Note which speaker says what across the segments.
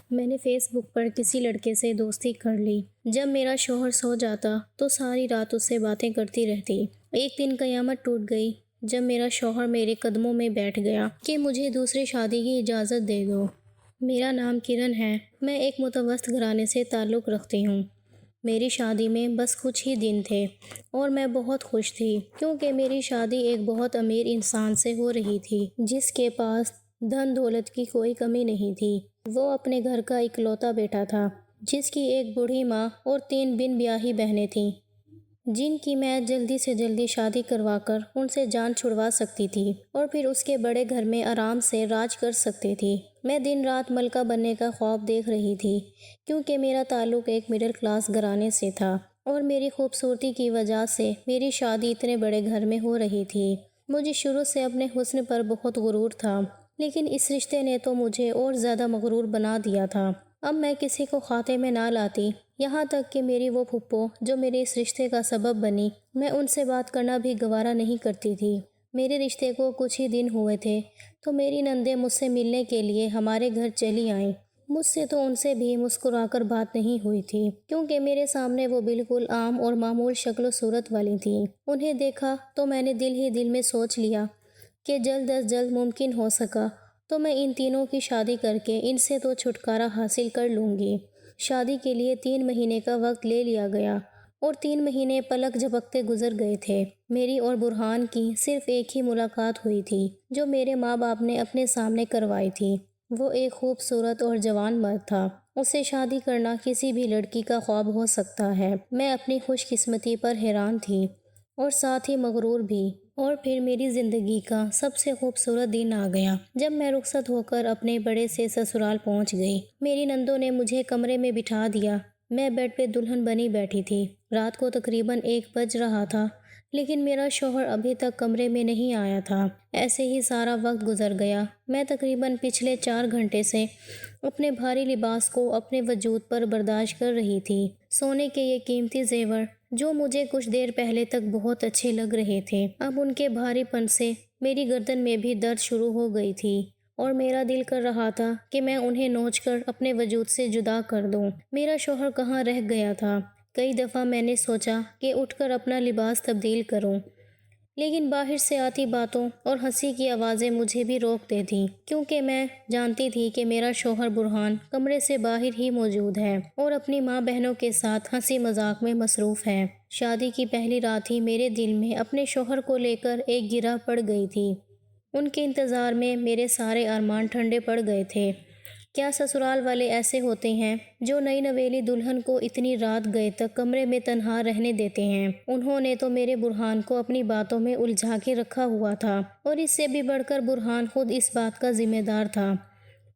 Speaker 1: میں نے فیس بک پر کسی لڑکے سے دوستی کر لی۔ جب میرا شوہر سو جاتا تو ساری رات اس سے باتیں کرتی رہتی۔ ایک دن قیامت ٹوٹ گئی جب میرا شوہر میرے قدموں میں بیٹھ گیا کہ مجھے دوسری شادی کی اجازت دے دو۔ میرا نام کرن ہے، میں ایک متوسط گھرانے سے تعلق رکھتی ہوں۔ میری شادی میں بس کچھ ہی دن تھے اور میں بہت خوش تھی کیونکہ میری شادی ایک بہت امیر انسان سے ہو رہی تھی جس کے پاس دھن دولت کی کوئی کمی نہیں تھی۔ وہ اپنے گھر کا اکلوتا بیٹا تھا جس کی ایک بوڑھی ماں اور 3 بن بیاہی بہنیں تھیں جن کی میں جلدی سے جلدی شادی کروا کر ان سے جان چھڑوا سکتی تھی اور پھر اس کے بڑے گھر میں آرام سے راج کر سکتی تھی۔ میں دن رات ملکہ بننے کا خواب دیکھ رہی تھی کیونکہ میرا تعلق ایک مڈل کلاس گھرانے سے تھا اور میری خوبصورتی کی وجہ سے میری شادی اتنے بڑے گھر میں ہو رہی تھی۔ مجھے شروع سے اپنے حسن پر بہت غرور تھا لیکن اس رشتے نے تو مجھے اور زیادہ مغرور بنا دیا تھا۔ اب میں کسی کو کھاتے میں نہ لاتی، یہاں تک کہ میری وہ پھپھو جو میرے اس رشتے کا سبب بنی، میں ان سے بات کرنا بھی گوارا نہیں کرتی تھی۔ میرے رشتے کو کچھ ہی دن ہوئے تھے تو میری نندیں مجھ سے ملنے کے لیے ہمارے گھر چلی آئیں۔ مجھ سے تو ان سے بھی مسکرا کر بات نہیں ہوئی تھی کیونکہ میرے سامنے وہ بالکل عام اور معمول شکل و صورت والی تھیں۔ انہیں دیکھا تو میں نے دل ہی دل میں سوچ لیا کہ جلد از جلد ممکن ہو سکا تو میں ان تینوں کی شادی کر کے ان سے تو چھٹکارا حاصل کر لوں گی۔ شادی کے لیے 3 مہینے کا وقت لے لیا گیا اور 3 مہینے پلک جھپکتے گزر گئے تھے۔ میری اور برہان کی صرف ایک ہی ملاقات ہوئی تھی جو میرے ماں باپ نے اپنے سامنے کروائی تھی۔ وہ ایک خوبصورت اور جوان مرد تھا۔ اس سے شادی کرنا کسی بھی لڑکی کا خواب ہو سکتا ہے۔ میں اپنی خوش قسمتی پر حیران تھی اور ساتھ ہی مغرور بھی۔ اور پھر میری زندگی کا سب سے خوبصورت دن آ گیا جب میں رخصت ہو کر اپنے بڑے سے سسرال پہنچ گئی۔ میری نندوں نے مجھے کمرے میں بٹھا دیا۔ میں بیڈ پہ دلہن بنی بیٹھی تھی۔ رات کو تقریباً 1 بج رہا تھا لیکن میرا شوہر ابھی تک کمرے میں نہیں آیا تھا۔ ایسے ہی سارا وقت گزر گیا۔ میں تقریباً پچھلے 4 گھنٹے سے اپنے بھاری لباس کو اپنے وجود پر برداشت کر رہی تھی۔ سونے کے یہ قیمتی زیور جو مجھے کچھ دیر پہلے تک بہت اچھے لگ رہے تھے، اب ان کے بھاری پن سے میری گردن میں بھی درد شروع ہو گئی تھی اور میرا دل کر رہا تھا کہ میں انہیں نوچ کر اپنے وجود سے جدا کر دوں۔ میرا شوہر کہاں رہ گیا تھا؟ کئی دفعہ میں نے سوچا کہ اٹھ کر اپنا لباس تبدیل کروں لیکن باہر سے آتی باتوں اور ہنسی کی آوازیں مجھے بھی روک دیتی کیونکہ میں جانتی تھی کہ میرا شوہر برہان کمرے سے باہر ہی موجود ہے اور اپنی ماں بہنوں کے ساتھ ہنسی مذاق میں مصروف ہے۔ شادی کی پہلی رات ہی میرے دل میں اپنے شوہر کو لے کر ایک گرہ پڑ گئی تھی۔ ان کے انتظار میں میرے سارے ارمان ٹھنڈے پڑ گئے تھے۔ کیا سسرال والے ایسے ہوتے ہیں جو نئی نویلی دلہن کو اتنی رات گئے تک کمرے میں تنہا رہنے دیتے ہیں؟ انہوں نے تو میرے برہان کو اپنی باتوں میں الجھا کے رکھا ہوا تھا اور اس سے بھی بڑھ کر برہان خود اس بات کا ذمہ دار تھا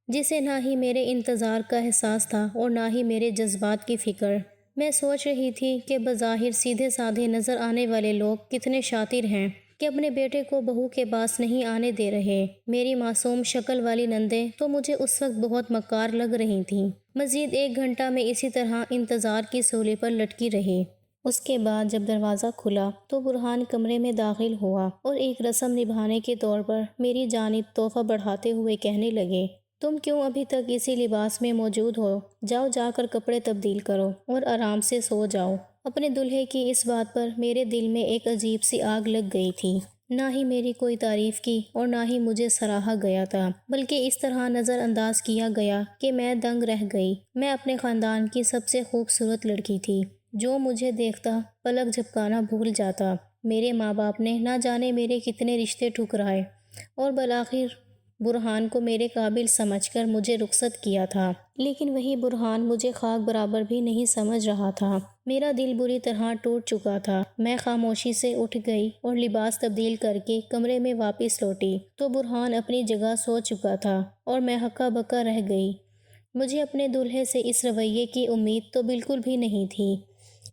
Speaker 1: جسے نہ ہی میرے انتظار کا احساس تھا اور نہ ہی میرے جذبات کی فکر۔ میں سوچ رہی تھی کہ بظاہر سیدھے سادھے نظر آنے والے لوگ کتنے شاطر ہیں کہ اپنے بیٹے کو بہو کے پاس نہیں آنے دے رہے۔ میری معصوم شکل والی نندیں تو مجھے اس وقت بہت مکار لگ رہی تھیں۔ مزید 1 گھنٹہ میں اسی طرح انتظار کی سولی پر لٹکی رہی۔ اس کے بعد جب دروازہ کھلا تو برہان کمرے میں داخل ہوا اور ایک رسم نبھانے کے طور پر میری جانب تحفہ بڑھاتے ہوئے کہنے لگے، تم کیوں ابھی تک اسی لباس میں موجود ہو؟ جاؤ جا کر کپڑے تبدیل کرو اور آرام سے سو جاؤ۔ اپنے دلہے کی اس بات پر میرے دل میں ایک عجیب سی آگ لگ گئی تھی۔ نہ ہی میری کوئی تعریف کی اور نہ ہی مجھے سراہا گیا تھا بلکہ اس طرح نظر انداز کیا گیا کہ میں دنگ رہ گئی۔ میں اپنے خاندان کی سب سے خوبصورت لڑکی تھی جو مجھے دیکھتا پلک جھپکانا بھول جاتا۔ میرے ماں باپ نے نہ جانے میرے کتنے رشتے ٹھکرائے اور بالآخر برہان کو میرے قابل سمجھ کر مجھے رخصت کیا تھا، لیکن وہی برہان مجھے خاک برابر بھی نہیں سمجھ رہا تھا۔ میرا دل بری طرح ٹوٹ چکا تھا۔ میں خاموشی سے اٹھ گئی اور لباس تبدیل کر کے کمرے میں واپس لوٹی تو برہان اپنی جگہ سو چکا تھا اور میں ہکا بکا رہ گئی۔ مجھے اپنے دلہے سے اس رویے کی امید تو بالکل بھی نہیں تھی۔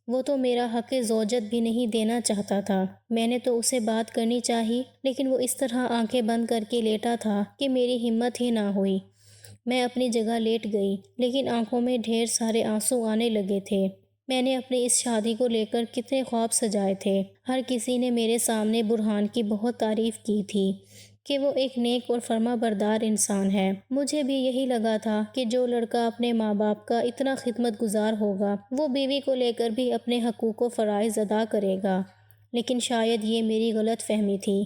Speaker 1: وہ تو میرا حق زوجت بھی نہیں دینا چاہتا تھا۔ میں نے تو اسے بات کرنی چاہی لیکن وہ اس طرح آنکھیں بند کر کے لیٹا تھا کہ میری ہمت ہی نہ ہوئی۔ میں اپنی جگہ لیٹ گئی لیکن آنکھوں میں ڈھیر سارے آنسو آنے لگے تھے۔ میں نے اپنی اس شادی کو لے کر کتنے خواب سجائے تھے۔ ہر کسی نے میرے سامنے برہان کی بہت تعریف کی تھی کہ وہ ایک نیک اور فرما بردار انسان ہے۔ مجھے بھی یہی لگا تھا کہ جو لڑکا اپنے ماں باپ کا اتنا خدمت گزار ہوگا وہ بیوی کو لے کر بھی اپنے حقوق و فرائض ادا کرے گا، لیکن شاید یہ میری غلط فہمی تھی،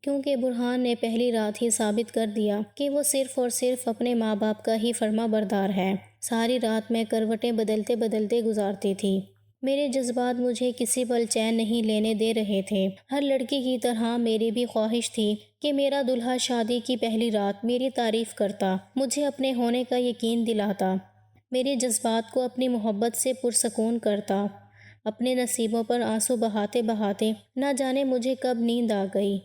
Speaker 1: کیونکہ برہان نے پہلی رات ہی ثابت کر دیا کہ وہ صرف اور صرف اپنے ماں باپ کا ہی فرما بردار ہے۔ ساری رات میں کروٹیں بدلتے بدلتے گزارتی تھی۔ میرے جذبات مجھے کسی پل چین نہیں لینے دے رہے تھے۔ ہر لڑکی کی طرح میری بھی خواہش تھی کہ میرا دلہا شادی کی پہلی رات میری تعریف کرتا، مجھے اپنے ہونے کا یقین دلاتا، میرے جذبات کو اپنی محبت سے پرسکون کرتا۔ اپنے نصیبوں پر آنسو بہاتے بہاتے نہ جانے مجھے کب نیند آ گئی،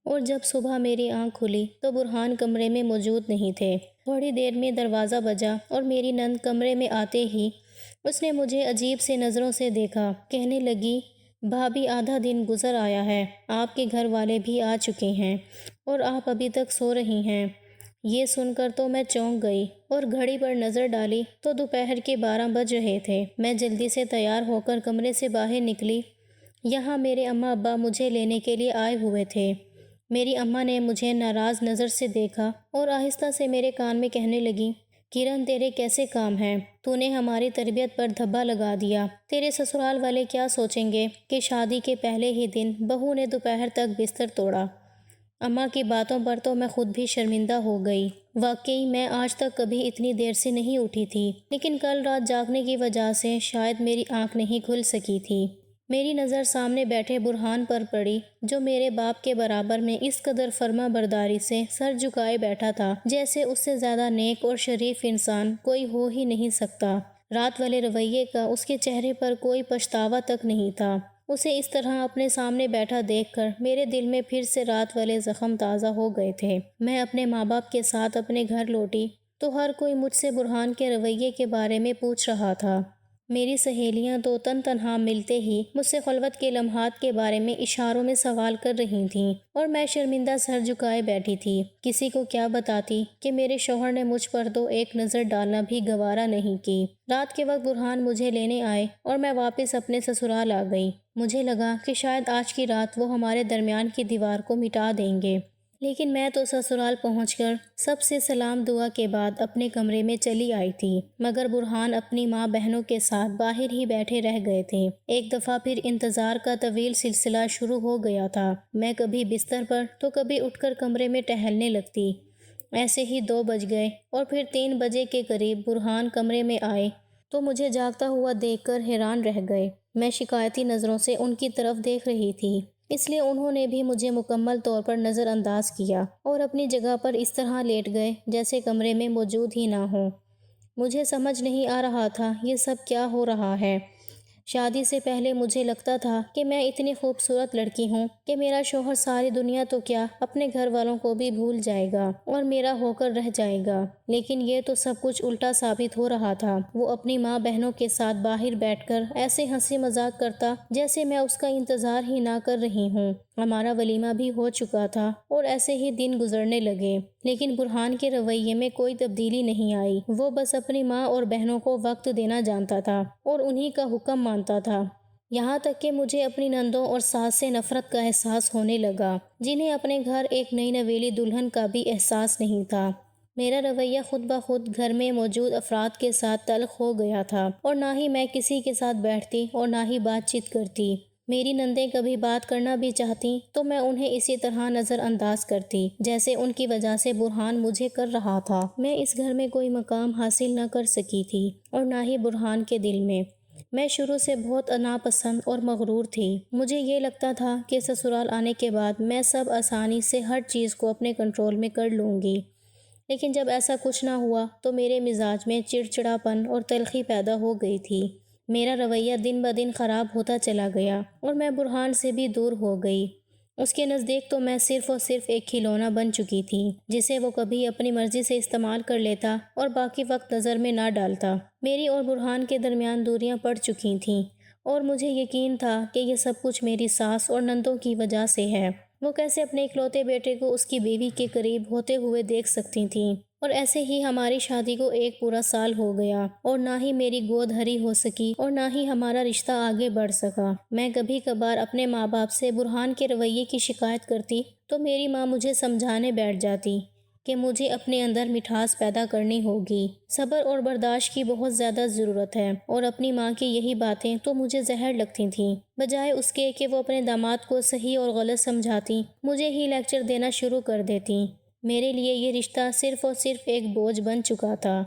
Speaker 1: اور جب صبح میری آنکھ کھلی تو برہان کمرے میں موجود نہیں تھے۔ تھوڑی دیر میں دروازہ بجا اور میری نند کمرے میں آتے ہی اس نے مجھے عجیب سے نظروں سے دیکھا۔ کہنے لگی، بھابھی آدھا دن گزر آیا ہے، آپ کے گھر والے بھی آ چکے ہیں اور آپ ابھی تک سو رہی ہیں۔ یہ سن کر تو میں چونک گئی اور گھڑی پر نظر ڈالی تو دوپہر کے 12 بج رہے تھے۔ میں جلدی سے تیار ہو کر کمرے سے باہر نکلی۔ یہاں میرے اماں ابا مجھے لینے کے لیے آئے ہوئے تھے۔ میری اماں نے مجھے ناراض نظر سے دیکھا اور آہستہ سے میرے کان میں کہنے لگی، کرن تیرے کیسے کام ہیں؟ تو نے ہماری تربیت پر دھبا لگا دیا۔ تیرے سسرال والے کیا سوچیں گے کہ شادی کے پہلے ہی دن بہو نے دوپہر تک بستر توڑا۔ اماں کی باتوں پر تو میں خود بھی شرمندہ ہو گئی۔ واقعی میں آج تک کبھی اتنی دیر سے نہیں اٹھی تھی، لیکن کل رات جاگنے کی وجہ سے شاید میری آنکھ نہیں کھل سکی تھی۔ میری نظر سامنے بیٹھے برہان پر پڑی، جو میرے باپ کے برابر میں اس قدر فرما برداری سے سر جھکائے بیٹھا تھا جیسے اس سے زیادہ نیک اور شریف انسان کوئی ہو ہی نہیں سکتا۔ رات والے رویے کا اس کے چہرے پر کوئی پچھتاوا تک نہیں تھا۔ اسے اس طرح اپنے سامنے بیٹھا دیکھ کر میرے دل میں پھر سے رات والے زخم تازہ ہو گئے تھے۔ میں اپنے ماں باپ کے ساتھ اپنے گھر لوٹی تو ہر کوئی مجھ سے برہان کے رویے کے بارے میں پوچھ رہا تھا۔ میری سہیلیاں تو تن تنہا ملتے ہی مجھ سے خلوت کے لمحات کے بارے میں اشاروں میں سوال کر رہی تھیں اور میں شرمندہ سر جھکائے بیٹھی تھی۔ کسی کو کیا بتاتی کہ میرے شوہر نے مجھ پر تو ایک نظر ڈالنا بھی گوارا نہیں کی۔ رات کے وقت برہان مجھے لینے آئے اور میں واپس اپنے سسرال آ گئی۔ مجھے لگا کہ شاید آج کی رات وہ ہمارے درمیان کی دیوار کو مٹا دیں گے، لیکن میں تو سسرال پہنچ کر سب سے سلام دعا کے بعد اپنے کمرے میں چلی آئی تھی، مگر برہان اپنی ماں بہنوں کے ساتھ باہر ہی بیٹھے رہ گئے تھے۔ ایک دفعہ پھر انتظار کا طویل سلسلہ شروع ہو گیا تھا۔ میں کبھی بستر پر تو کبھی اٹھ کر کمرے میں ٹہلنے لگتی۔ ایسے ہی 2 بج گئے اور پھر 3 بجے کے قریب برہان کمرے میں آئے تو مجھے جاگتا ہوا دیکھ کر حیران رہ گئے۔ میں شکایتی نظروں سے ان کی طرف دیکھ رہی تھی، اس لیے انہوں نے بھی مجھے مکمل طور پر نظر انداز کیا اور اپنی جگہ پر اس طرح لیٹ گئے جیسے کمرے میں موجود ہی نہ ہوں۔ مجھے سمجھ نہیں آ رہا تھا یہ سب کیا ہو رہا ہے۔ شادی سے پہلے مجھے لگتا تھا کہ میں اتنی خوبصورت لڑکی ہوں کہ میرا شوہر ساری دنیا تو کیا اپنے گھر والوں کو بھی بھول جائے گا اور میرا ہو کر رہ جائے گا، لیکن یہ تو سب کچھ الٹا ثابت ہو رہا تھا۔ وہ اپنی ماں بہنوں کے ساتھ باہر بیٹھ کر ایسے ہنسی مذاق کرتا جیسے میں اس کا انتظار ہی نہ کر رہی ہوں۔ ہمارا ولیمہ بھی ہو چکا تھا اور ایسے ہی دن گزرنے لگے، لیکن برہان کے رویے میں کوئی تبدیلی نہیں آئی۔ وہ بس اپنی ماں اور بہنوں کو وقت دینا جانتا تھا اور انہی کا حکم مانتا تھا، یہاں تک کہ مجھے اپنی نندوں اور ساس سے نفرت کا احساس ہونے لگا، جنہیں اپنے گھر ایک نئی نویلی دلہن کا بھی احساس نہیں تھا۔ میرا رویہ خود بخود گھر میں موجود افراد کے ساتھ تلخ ہو گیا تھا اور نہ ہی میں کسی کے ساتھ بیٹھتی اور نہ ہی بات چیت کرتی۔ میری نندیں کبھی بات کرنا بھی چاہتی تو میں انہیں اسی طرح نظر انداز کرتی جیسے ان کی وجہ سے برہان مجھے کر رہا تھا۔ میں اس گھر میں کوئی مقام حاصل نہ کر سکی تھی اور نہ ہی برہان کے دل میں۔ میں شروع سے بہت ناپسند اور مغرور تھی۔ مجھے یہ لگتا تھا کہ سسرال آنے کے بعد میں سب آسانی سے ہر چیز کو اپنے کنٹرول میں کر لوں گی، لیکن جب ایسا کچھ نہ ہوا تو میرے مزاج میں چڑچڑاپن اور تلخی پیدا ہو گئی تھی۔ میرا رویہ دن بدن خراب ہوتا چلا گیا اور میں برہان سے بھی دور ہو گئی۔ اس کے نزدیک تو میں صرف اور صرف ایک کھلونا بن چکی تھی جسے وہ کبھی اپنی مرضی سے استعمال کر لیتا اور باقی وقت نظر میں نہ ڈالتا۔ میری اور برہان کے درمیان دوریاں پڑ چکی تھیں اور مجھے یقین تھا کہ یہ سب کچھ میری ساس اور نندوں کی وجہ سے ہے۔ وہ کیسے اپنے اکلوتے بیٹے کو اس کی بیوی کے قریب ہوتے ہوئے دیکھ سکتی تھیں؟ اور ایسے ہی ہماری شادی کو ایک پورا سال ہو گیا اور نہ ہی میری گود ہری ہو سکی اور نہ ہی ہمارا رشتہ آگے بڑھ سکا۔ میں کبھی کبھار اپنے ماں باپ سے برہان کے رویے کی شکایت کرتی تو میری ماں مجھے سمجھانے بیٹھ جاتی کہ مجھے اپنے اندر مٹھاس پیدا کرنی ہوگی، صبر اور برداشت کی بہت زیادہ ضرورت ہے، اور اپنی ماں کی یہی باتیں تو مجھے زہر لگتی تھیں۔ بجائے اس کے کہ وہ اپنے داماد کو صحیح اور غلط سمجھاتی، مجھے ہی لیکچر دینا شروع کر دیتی۔ میرے لیے یہ رشتہ صرف اور صرف ایک بوجھ بن چکا تھا،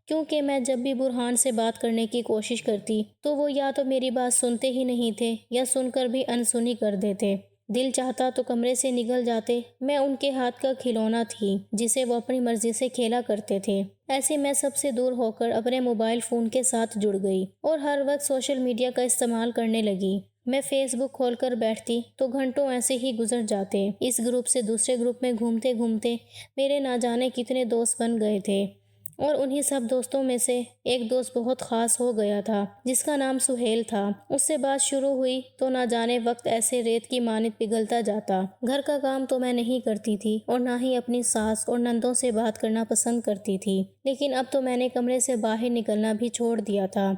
Speaker 1: کیونکہ میں جب بھی برہان سے بات کرنے کی کوشش کرتی تو وہ یا تو میری بات سنتے ہی نہیں تھے یا سن کر بھی انسنی کر دیتے۔ دل چاہتا تو کمرے سے نکل جاتے۔ میں ان کے ہاتھ کا کھلونا تھی جسے وہ اپنی مرضی سے کھیلا کرتے تھے۔ ایسے میں سب سے دور ہو کر اپنے موبائل فون کے ساتھ جڑ گئی اور ہر وقت سوشل میڈیا کا استعمال کرنے لگی۔ میں فیس بک کھول کر بیٹھتی تو گھنٹوں ایسے ہی گزر جاتے۔ اس گروپ سے دوسرے گروپ میں گھومتے گھومتے میرے نہ جانے کتنے دوست بن گئے تھے، اور انہی سب دوستوں میں سے ایک دوست بہت خاص ہو گیا تھا جس کا نام سہیل تھا۔ اس سے بات شروع ہوئی تو نہ جانے وقت ایسے ریت کی مانند پگھلتا جاتا۔ گھر کا کام تو میں نہیں کرتی تھی اور نہ ہی اپنی ساس اور نندوں سے بات کرنا پسند کرتی تھی، لیکن اب تو میں نے کمرے سے باہر نکلنا بھی چھوڑ دیا تھا۔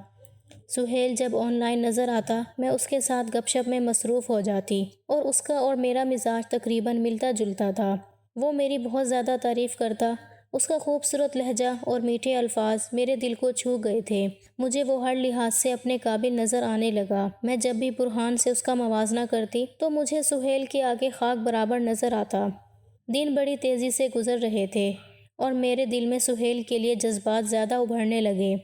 Speaker 1: سہیل جب آن لائن نظر آتا میں اس کے ساتھ گپ شپ میں مصروف ہو جاتی، اور اس کا اور میرا مزاج تقریباً ملتا جلتا تھا۔ وہ میری بہت زیادہ تعریف کرتا۔ اس کا خوبصورت لہجہ اور میٹھے الفاظ میرے دل کو چھو گئے تھے۔ مجھے وہ ہر لحاظ سے اپنے قابل نظر آنے لگا۔ میں جب بھی برہان سے اس کا موازنہ کرتی تو مجھے سہیل کے آگے خاک برابر نظر آتا۔ دن بڑی تیزی سے گزر رہے تھے اور میرے دل میں سہیل کے لیے جذبات زیادہ ابھرنے لگے۔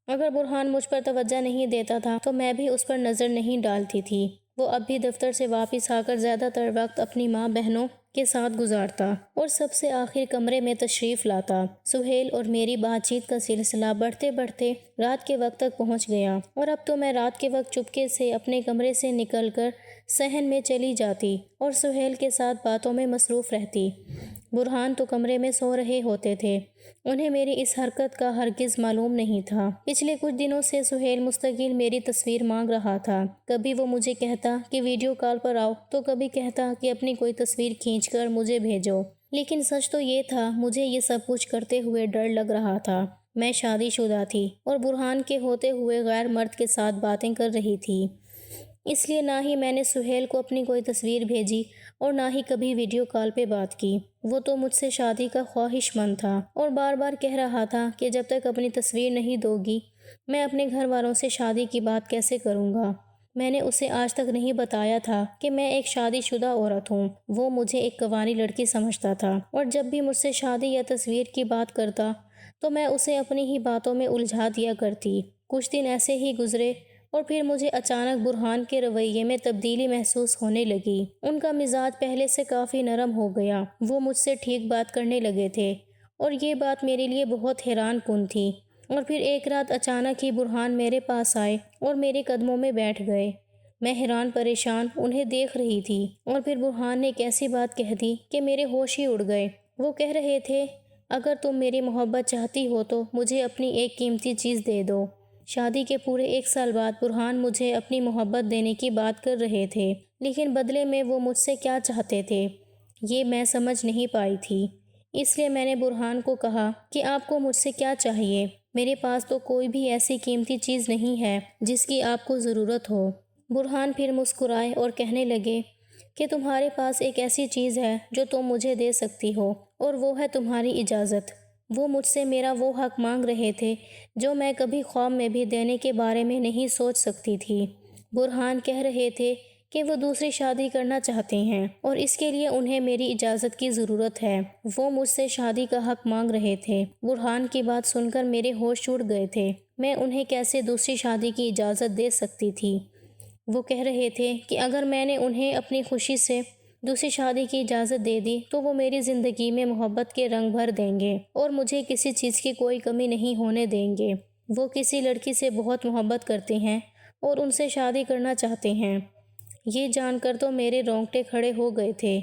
Speaker 1: اگر برہان مجھ پر توجہ نہیں دیتا تھا تو میں بھی اس پر نظر نہیں ڈالتی تھی۔ وہ اب بھی دفتر سے واپس آ کر زیادہ تر وقت اپنی ماں بہنوں کے ساتھ گزارتا اور سب سے آخر کمرے میں تشریف لاتا۔ سہیل اور میری بات چیت کا سلسلہ بڑھتے بڑھتے رات کے وقت تک پہنچ گیا، اور اب تو میں رات کے وقت چپکے سے اپنے کمرے سے نکل کر صحن میں چلی جاتی اور سہیل کے ساتھ باتوں میں مصروف رہتی۔ برہان تو کمرے میں سو رہے ہوتے تھے۔ انہیں میری اس حرکت کا ہرگز معلوم نہیں تھا۔ پچھلے کچھ دنوں سے سہیل مستقل میری تصویر مانگ رہا تھا۔ کبھی وہ مجھے کہتا کہ ویڈیو کال پر آؤ تو کبھی کہتا کہ اپنی کوئی تصویر کھینچ کر مجھے بھیجو، لیکن سچ تو یہ تھا مجھے یہ سب کچھ کرتے ہوئے ڈر لگ رہا تھا۔ میں شادی شدہ تھی اور برہان کے ہوتے ہوئے غیر مرد کے ساتھ باتیں کر رہی تھی، اس لیے نہ ہی میں نے سہیل کو اپنی کوئی تصویر بھیجی اور نہ ہی کبھی ویڈیو کال پہ بات کی۔ وہ تو مجھ سے شادی کا خواہش مند تھا اور بار بار کہہ رہا تھا کہ جب تک اپنی تصویر نہیں دو گی میں اپنے گھر والوں سے شادی کی بات کیسے کروں گا۔ میں نے اسے آج تک نہیں بتایا تھا کہ میں ایک شادی شدہ عورت ہوں۔ وہ مجھے ایک کنواری لڑکی سمجھتا تھا، اور جب بھی مجھ سے شادی یا تصویر کی بات کرتا تو میں اسے اپنی ہی باتوں میں الجھا دیا کرتی۔ کچھ دن ایسے ہی گزرے اور پھر مجھے اچانک برہان کے رویے میں تبدیلی محسوس ہونے لگی۔ ان کا مزاج پہلے سے کافی نرم ہو گیا۔ وہ مجھ سے ٹھیک بات کرنے لگے تھے اور یہ بات میرے لیے بہت حیران کن تھی۔ اور پھر ایک رات اچانک ہی برہان میرے پاس آئے اور میرے قدموں میں بیٹھ گئے۔ میں حیران پریشان انہیں دیکھ رہی تھی، اور پھر برہان نے ایک ایسی بات کہہ دی کہ میرے ہوش ہی اڑ گئے۔ وہ کہہ رہے تھے، اگر تم میری محبت چاہتی ہو تو مجھے اپنی ایک قیمتی چیز دے دو۔ شادی کے پورے 1 سال بعد برہان مجھے اپنی محبت دینے کی بات کر رہے تھے، لیکن بدلے میں وہ مجھ سے کیا چاہتے تھے یہ میں سمجھ نہیں پائی تھی۔ اس لیے میں نے برہان کو کہا کہ آپ کو مجھ سے کیا چاہیے؟ میرے پاس تو کوئی بھی ایسی قیمتی چیز نہیں ہے جس کی آپ کو ضرورت ہو۔ برہان پھر مسکرائے اور کہنے لگے کہ تمہارے پاس ایک ایسی چیز ہے جو تم مجھے دے سکتی ہو، اور وہ ہے تمہاری اجازت۔ وہ مجھ سے میرا وہ حق مانگ رہے تھے جو میں کبھی خواب میں بھی دینے کے بارے میں نہیں سوچ سکتی تھی۔ برہان کہہ رہے تھے کہ وہ دوسری شادی کرنا چاہتے ہیں اور اس کے لیے انہیں میری اجازت کی ضرورت ہے۔ وہ مجھ سے شادی کا حق مانگ رہے تھے۔ برہان کی بات سن کر میرے ہوش اڑ گئے تھے۔ میں انہیں کیسے دوسری شادی کی اجازت دے سکتی تھی؟ وہ کہہ رہے تھے کہ اگر میں نے انہیں اپنی خوشی سے دوسری شادی کی اجازت دے دی تو وہ میری زندگی میں محبت کے رنگ بھر دیں گے اور مجھے کسی چیز کی کوئی کمی نہیں ہونے دیں گے۔ وہ کسی لڑکی سے بہت محبت کرتے ہیں اور ان سے شادی کرنا چاہتے ہیں۔ یہ جان کر تو میرے رونگٹے کھڑے ہو گئے تھے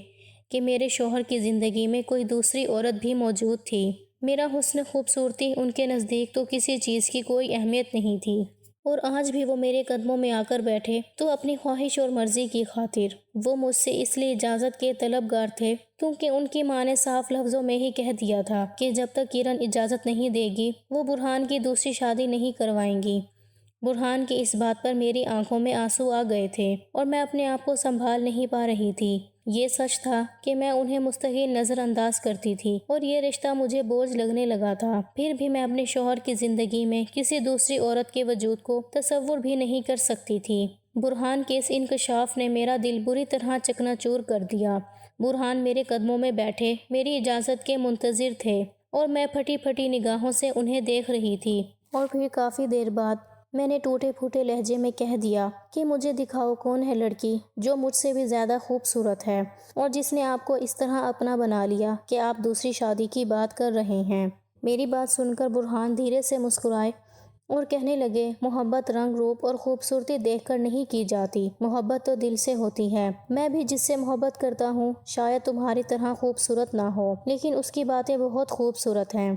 Speaker 1: کہ میرے شوہر کی زندگی میں کوئی دوسری عورت بھی موجود تھی۔ میرا حسن خوبصورتی ان کے نزدیک تو کسی چیز کی کوئی اہمیت نہیں تھی، اور آج بھی وہ میرے قدموں میں آ کر بیٹھے تو اپنی خواہش اور مرضی کی خاطر وہ مجھ سے اس لیے اجازت کے طلبگار تھے کیونکہ ان کی ماں نے صاف لفظوں میں ہی کہہ دیا تھا کہ جب تک کرن اجازت نہیں دے گی وہ برہان کی دوسری شادی نہیں کروائیں گی۔ برہان کی اس بات پر میری آنکھوں میں آنسو آ گئے تھے اور میں اپنے آپ کو سنبھال نہیں پا رہی تھی۔ یہ سچ تھا کہ میں انہیں مستقل نظر انداز کرتی تھی اور یہ رشتہ مجھے بوجھ لگنے لگا تھا۔ پھر بھی میں اپنے شوہر کی زندگی میں کسی دوسری عورت کے وجود کو تصور بھی نہیں کر سکتی تھی۔ برہان کے اس انکشاف نے میرا دل بری طرح چکنا چور کر دیا۔ برہان میرے قدموں میں بیٹھے میری اجازت کے منتظر تھے اور میں پھٹی پھٹی نگاہوں سے انہیں دیکھ رہی تھی۔ اور پھر کافی دیر بعد میں نے ٹوٹے پھوٹے لہجے میں کہہ دیا کہ مجھے دکھاؤ کون ہے لڑکی جو مجھ سے بھی زیادہ خوبصورت ہے اور جس نے آپ کو اس طرح اپنا بنا لیا کہ آپ دوسری شادی کی بات کر رہے ہیں۔ میری بات سن کر برہان دھیرے سے مسکرائے اور کہنے لگے، محبت رنگ روپ اور خوبصورتی دیکھ کر نہیں کی جاتی، محبت تو دل سے ہوتی ہے۔ میں بھی جس سے محبت کرتا ہوں شاید تمہاری طرح خوبصورت نہ ہو لیکن اس کی باتیں بہت خوبصورت ہیں،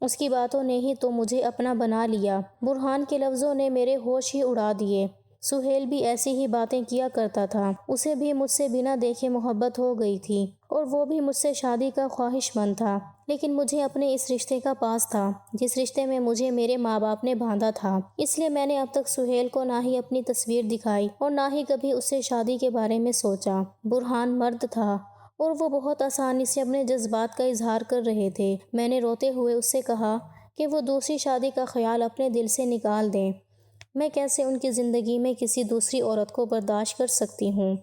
Speaker 1: اس کی باتوں نے ہی تو مجھے اپنا بنا لیا۔ برہان کے لفظوں نے میرے ہوش ہی اڑا دیے۔ سہیل بھی ایسی ہی باتیں کیا کرتا تھا، اسے بھی مجھ سے بنا دیکھے محبت ہو گئی تھی اور وہ بھی مجھ سے شادی کا خواہش مند تھا، لیکن مجھے اپنے اس رشتے کا پاس تھا جس رشتے میں مجھے میرے ماں باپ نے باندھا تھا۔ اس لیے میں نے اب تک سہیل کو نہ ہی اپنی تصویر دکھائی اور نہ ہی کبھی اس سے شادی کے بارے میں سوچا۔ برہان مرد تھا اور وہ بہت آسانی سے اپنے جذبات کا اظہار کر رہے تھے۔ میں نے روتے ہوئے اس سے کہا کہ وہ دوسری شادی کا خیال اپنے دل سے نکال دیں۔ میں کیسے ان کی زندگی میں کسی دوسری عورت کو برداشت کر سکتی ہوں؟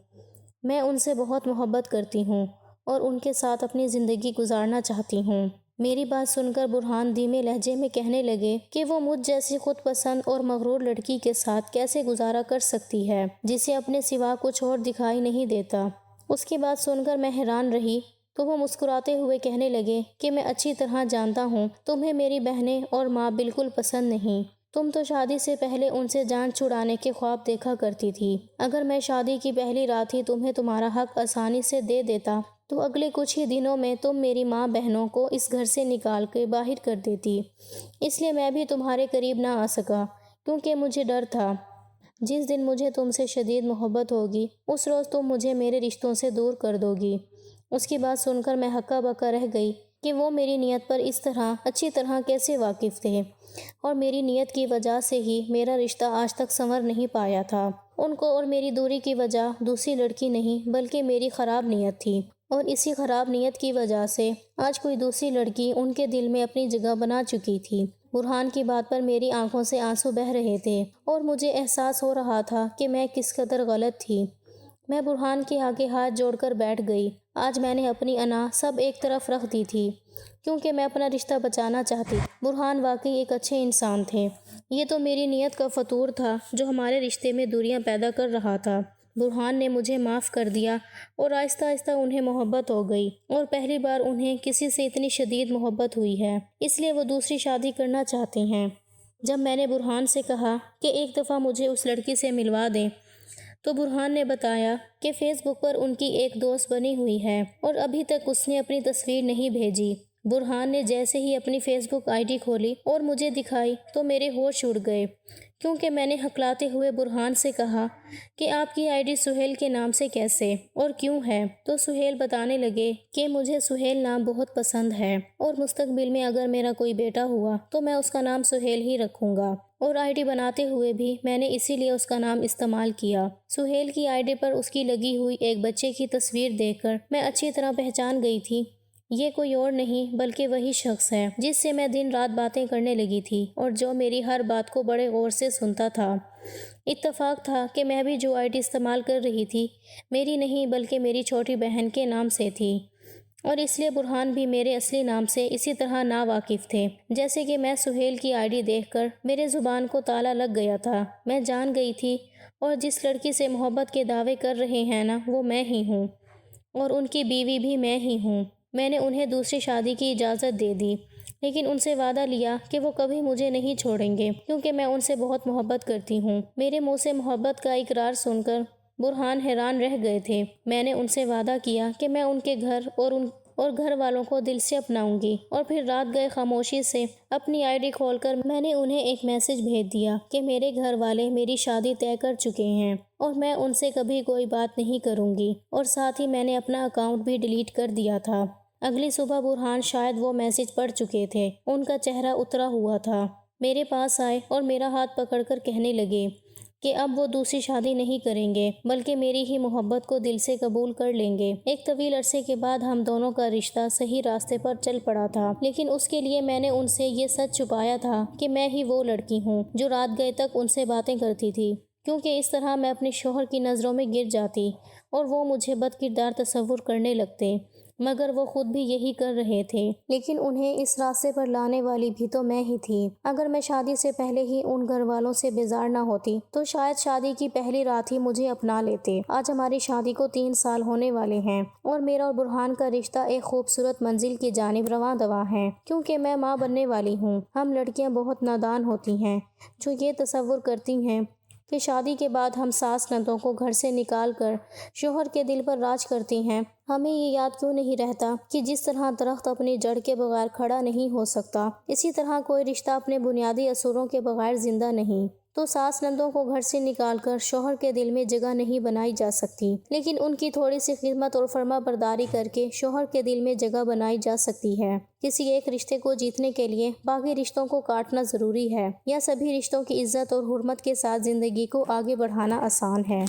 Speaker 1: میں ان سے بہت محبت کرتی ہوں اور ان کے ساتھ اپنی زندگی گزارنا چاہتی ہوں۔ میری بات سن کر برہان دھیمے لہجے میں کہنے لگے کہ وہ مجھ جیسی خود پسند اور مغرور لڑکی کے ساتھ کیسے گزارا کر سکتی ہے جسے اپنے سوا کچھ اور دکھائی نہیں دیتا۔ اس کی بات سن کر میں حیران رہی تو وہ مسکراتے ہوئے کہنے لگے کہ میں اچھی طرح جانتا ہوں تمہیں میری بہنیں اور ماں بالکل پسند نہیں، تم تو شادی سے پہلے ان سے جان چھڑانے کے خواب دیکھا کرتی تھی۔ اگر میں شادی کی پہلی رات ہی تمہیں تمہارا حق آسانی سے دے دیتا تو اگلے کچھ ہی دنوں میں تم میری ماں بہنوں کو اس گھر سے نکال کے باہر کر دیتی۔ اس لیے میں بھی تمہارے قریب نہ آ سکا کیونکہ مجھے ڈر تھا جس دن مجھے تم سے شدید محبت ہوگی اس روز تم مجھے میرے رشتوں سے دور کر دو گی۔ اس کی بات سن کر میں ہکا بکا رہ گئی کہ وہ میری نیت پر اس طرح اچھی طرح کیسے واقف تھے اور میری نیت کی وجہ سے ہی میرا رشتہ آج تک سنور نہیں پایا تھا۔ ان کو اور میری دوری کی وجہ دوسری لڑکی نہیں بلکہ میری خراب نیت تھی اور اسی خراب نیت کی وجہ سے آج کوئی دوسری لڑکی ان کے دل میں اپنی جگہ بنا چکی تھی۔ برہان کی بات پر میری آنکھوں سے آنسو بہہ رہے تھے اور مجھے احساس ہو رہا تھا کہ میں کس قدر غلط تھی۔ میں برہان کے آگے ہاتھ جوڑ کر بیٹھ گئی۔ آج میں نے اپنی انا سب ایک طرف رکھ دی تھی کیونکہ میں اپنا رشتہ بچانا چاہتی۔ برہان واقعی ایک اچھے انسان تھے۔ یہ تو میری نیت کا فطور تھا جو ہمارے رشتے میں دوریاں پیدا کر رہا تھا۔ برہان نے مجھے معاف کر دیا اور آہستہ آہستہ انہیں محبت ہو گئی اور پہلی بار انہیں کسی سے اتنی شدید محبت ہوئی ہے، اس لیے وہ دوسری شادی کرنا چاہتے ہیں۔ جب میں نے برہان سے کہا کہ ایک دفعہ مجھے اس لڑکی سے ملوا دیں تو برہان نے بتایا کہ فیس بک پر ان کی ایک دوست بنی ہوئی ہے اور ابھی تک اس نے اپنی تصویر نہیں بھیجی۔ برہان نے جیسے ہی اپنی فیس بک آئی ڈی کھولی اور مجھے دکھائی تو میرے ہوش اڑ گئے کیونکہ میں نے ہکلاتے ہوئے برہان سے کہا کہ آپ کی آئی ڈی سہیل کے نام سے کیسے اور کیوں ہے؟ تو سہیل بتانے لگے کہ مجھے سہیل نام بہت پسند ہے اور مستقبل میں اگر میرا کوئی بیٹا ہوا تو میں اس کا نام سہیل ہی رکھوں گا، اور آئی ڈی بناتے ہوئے بھی میں نے اسی لیے اس کا نام استعمال کیا۔ سہیل کی آئی ڈی پر اس کی لگی ہوئی ایک بچے کی تصویر دیکھ کر میں اچھی طرح پہچان گئی تھی یہ کوئی اور نہیں بلکہ وہی شخص ہے جس سے میں دن رات باتیں کرنے لگی تھی اور جو میری ہر بات کو بڑے غور سے سنتا تھا۔ اتفاق تھا کہ میں بھی جو آئی ڈی استعمال کر رہی تھی میری نہیں بلکہ میری چھوٹی بہن کے نام سے تھی، اور اس لیے برہان بھی میرے اصلی نام سے اسی طرح ناواقف تھے۔ جیسے کہ میں سہیل کی آئی ڈی دیکھ کر میرے زبان کو تالا لگ گیا تھا، میں جان گئی تھی اور جس لڑکی سے محبت کے دعوے کر رہے ہیں نا وہ میں ہی ہوں اور ان کی بیوی بھی میں ہی ہوں۔ میں نے انہیں دوسری شادی کی اجازت دے دی لیکن ان سے وعدہ لیا کہ وہ کبھی مجھے نہیں چھوڑیں گے کیونکہ میں ان سے بہت محبت کرتی ہوں۔ میرے منہ سے محبت کا اقرار سن کر برہان حیران رہ گئے تھے۔ میں نے ان سے وعدہ کیا کہ میں ان کے گھر اور ان اور گھر والوں کو دل سے اپناؤں گی۔ اور پھر رات گئے خاموشی سے اپنی آئی ڈی کھول کر میں نے انہیں ایک میسج بھیج دیا کہ میرے گھر والے میری شادی طے کر چکے ہیں اور میں ان سے کبھی کوئی بات نہیں کروں گی، اور ساتھ ہی میں نے اپنا اکاؤنٹ بھی ڈیلیٹ کر دیا تھا۔ اگلی صبح برہان شاید وہ میسج پڑھ چکے تھے، ان کا چہرہ اترا ہوا تھا، میرے پاس آئے اور میرا ہاتھ پکڑ کر کہنے لگے کہ اب وہ دوسری شادی نہیں کریں گے بلکہ میری ہی محبت کو دل سے قبول کر لیں گے۔ ایک طویل عرصے کے بعد ہم دونوں کا رشتہ صحیح راستے پر چل پڑا تھا، لیکن اس کے لیے میں نے ان سے یہ سچ چھپایا تھا کہ میں ہی وہ لڑکی ہوں جو رات گئے تک ان سے باتیں کرتی تھی، کیونکہ اس طرح میں اپنے شوہر کی نظروں میں گر جاتی اور وہ مجھے بد کردار تصور کرنے لگتے، مگر وہ خود بھی یہی کر رہے تھے، لیکن انہیں اس راستے پر لانے والی بھی تو میں ہی تھی۔ اگر میں شادی سے پہلے ہی ان گھر والوں سے بیزار نہ ہوتی تو شاید شادی کی پہلی رات ہی مجھے اپنا لیتے۔ آج ہماری شادی کو 3 سال ہونے والے ہیں اور میرا اور برہان کا رشتہ ایک خوبصورت منزل کی جانب رواں دواں ہے، کیونکہ میں ماں بننے والی ہوں۔ ہم لڑکیاں بہت نادان ہوتی ہیں جو یہ تصور کرتی ہیں کہ شادی کے بعد ہم ساس نندوں کو گھر سے نکال کر شوہر کے دل پر راج کرتی ہیں۔ ہمیں یہ یاد کیوں نہیں رہتا کہ جس طرح درخت اپنی جڑ کے بغیر کھڑا نہیں ہو سکتا، اسی طرح کوئی رشتہ اپنے بنیادی اصولوں کے بغیر زندہ نہیں۔ تو ساس نندوں کو گھر سے نکال کر شوہر کے دل میں جگہ نہیں بنائی جا سکتی، لیکن ان کی تھوڑی سی خدمت اور فرما برداری کر کے شوہر کے دل میں جگہ بنائی جا سکتی ہے۔ کسی ایک رشتے کو جیتنے کے لیے باقی رشتوں کو کاٹنا ضروری ہے، یا سبھی رشتوں کی عزت اور حرمت کے ساتھ زندگی کو آگے بڑھانا آسان ہے؟